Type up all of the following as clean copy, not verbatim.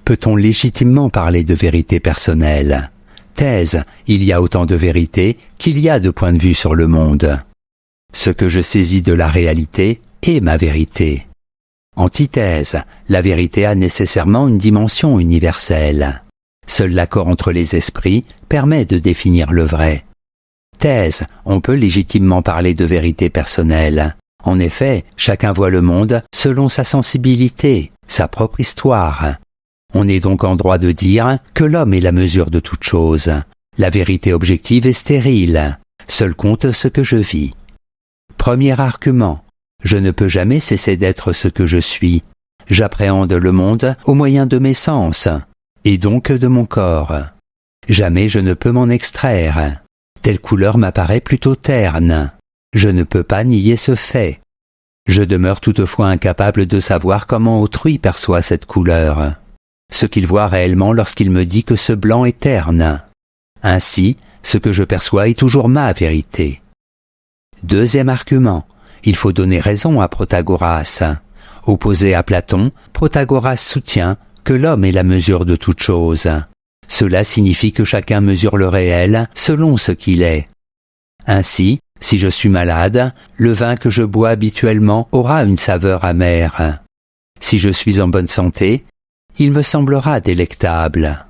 Peut-on légitimement parler de vérité personnelle? Thèse, il y a autant de vérités qu'il y a de points de vue sur le monde. Ce que je saisis de la réalité est ma vérité. Antithèse, la vérité a nécessairement une dimension universelle. Seul l'accord entre les esprits permet de définir le vrai. Thèse, on peut légitimement parler de vérité personnelle. En effet, chacun voit le monde selon sa sensibilité, sa propre histoire. On est donc en droit de dire que l'homme est la mesure de toute chose. La vérité objective est stérile. Seul compte ce que je vis. Premier argument. Je ne peux jamais cesser d'être ce que je suis. J'appréhende le monde au moyen de mes sens, et donc de mon corps. Jamais je ne peux m'en extraire. Telle couleur m'apparaît plutôt terne. Je ne peux pas nier ce fait. Je demeure toutefois incapable de savoir comment autrui perçoit cette couleur. Ce qu'il voit réellement lorsqu'il me dit que ce blanc est terne. Ainsi, ce que je perçois est toujours ma vérité. Deuxième argument, il faut donner raison à Protagoras. Opposé à Platon, Protagoras soutient que l'homme est la mesure de toute chose. Cela signifie que chacun mesure le réel selon ce qu'il est. Ainsi, si je suis malade, le vin que je bois habituellement aura une saveur amère. Si je suis en bonne santé, il me semblera délectable.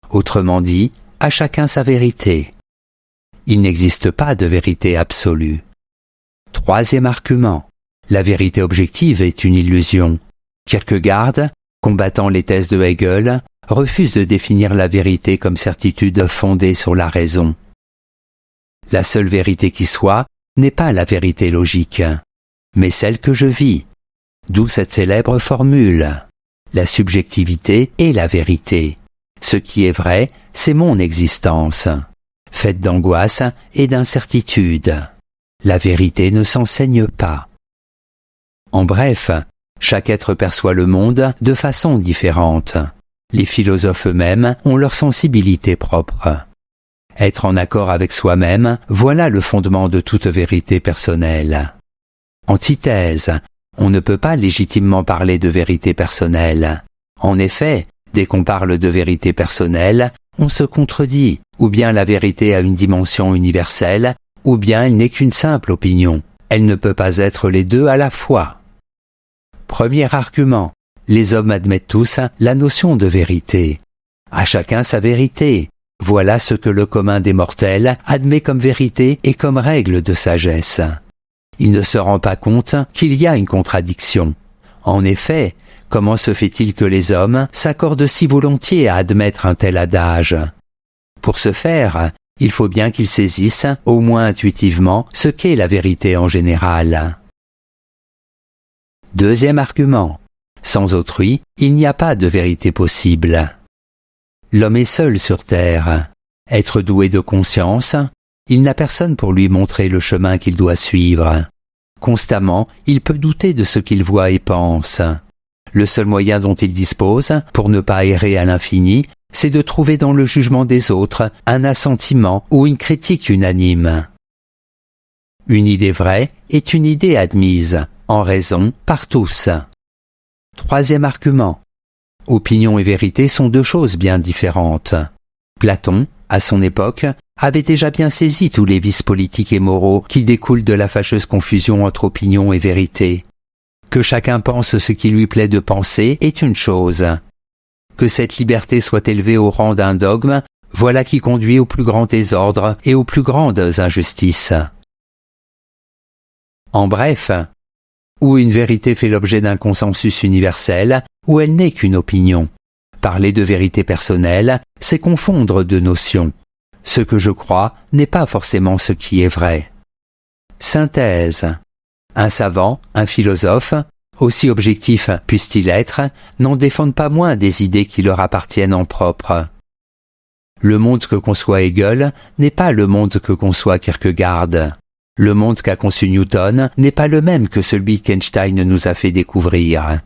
Autrement dit, à chacun sa vérité. Il n'existe pas de vérité absolue. Troisième argument. La vérité objective est une illusion. Kierkegaard, combattant les thèses de Hegel, refuse de définir la vérité comme certitude fondée sur la raison. La seule vérité qui soit n'est pas la vérité logique, mais celle que je vis. D'où cette célèbre formule. La subjectivité est la vérité. Ce qui est vrai, c'est mon existence, faite d'angoisse et d'incertitude. La vérité ne s'enseigne pas. En bref, chaque être perçoit le monde de façon différente. Les philosophes eux-mêmes ont leur sensibilité propre. Être en accord avec soi-même, voilà le fondement de toute vérité personnelle. Antithèse, on ne peut pas légitimement parler de vérité personnelle. En effet, dès qu'on parle de vérité personnelle, on se contredit, ou bien la vérité a une dimension universelle, ou bien elle n'est qu'une simple opinion. Elle ne peut pas être les deux à la fois. Premier argument, les hommes admettent tous la notion de vérité. À chacun sa vérité. Voilà ce que le commun des mortels admet comme vérité et comme règle de sagesse. Il ne se rend pas compte qu'il y a une contradiction. En effet, comment se fait-il que les hommes s'accordent si volontiers à admettre un tel adage? Pour ce faire, il faut bien qu'ils saisissent, au moins intuitivement, ce qu'est la vérité en général. Deuxième argument. Sans autrui, il n'y a pas de vérité possible. L'homme est seul sur terre. Être doué de conscience, il n'a personne pour lui montrer le chemin qu'il doit suivre. Constamment, il peut douter de ce qu'il voit et pense. Le seul moyen dont il dispose, pour ne pas errer à l'infini, c'est de trouver dans le jugement des autres un assentiment ou une critique unanime. Une idée vraie est une idée admise, en raison, par tous. Troisième argument. Opinion et vérité sont deux choses bien différentes. Platon, à son époque, avait déjà bien saisi tous les vices politiques et moraux qui découlent de la fâcheuse confusion entre opinion et vérité. Que chacun pense ce qui lui plaît de penser est une chose. Que cette liberté soit élevée au rang d'un dogme, voilà qui conduit au plus grand désordre et aux plus grandes injustices. En bref, ou une vérité fait l'objet d'un consensus universel, ou elle n'est qu'une opinion. Parler de vérité personnelle, c'est confondre deux notions. Ce que je crois n'est pas forcément ce qui est vrai. Synthèse. Un savant, un philosophe, aussi objectif puissent-ils être, n'en défendent pas moins des idées qui leur appartiennent en propre. Le monde que conçoit Hegel n'est pas le monde que conçoit Kierkegaard. Le monde qu'a conçu Newton n'est pas le même que celui qu'Einstein nous a fait découvrir.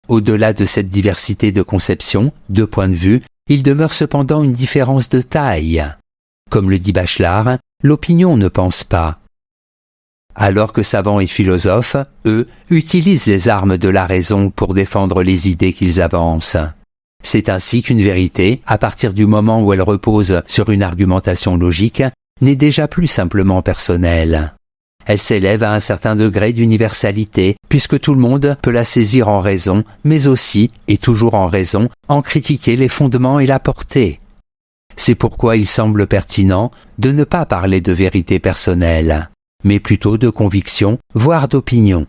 Au-delà de cette diversité de conceptions, de points de vue, il demeure cependant une différence de taille. Comme le dit Bachelard, l'opinion ne pense pas. Alors que savants et philosophes, eux, utilisent les armes de la raison pour défendre les idées qu'ils avancent. C'est ainsi qu'une vérité, à partir du moment où elle repose sur une argumentation logique, n'est déjà plus simplement personnelle. Elle s'élève à un certain degré d'universalité, puisque tout le monde peut la saisir en raison, mais aussi, et toujours en raison, en critiquer les fondements et la portée. C'est pourquoi il semble pertinent de ne pas parler de vérité personnelle, mais plutôt de conviction, voire d'opinion.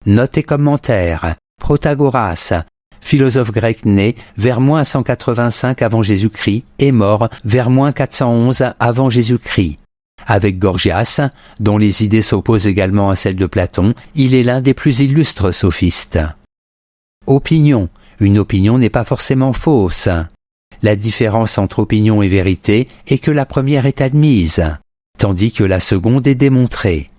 Notes et commentaires. Protagoras, philosophe grec né vers -185 avant Jésus-Christ et mort vers -411 avant Jésus-Christ. Avec Gorgias, dont les idées s'opposent également à celles de Platon, il est l'un des plus illustres sophistes. Opinion. Une opinion n'est pas forcément fausse. La différence entre opinion et vérité est que la première est admise, tandis que la seconde est démontrée.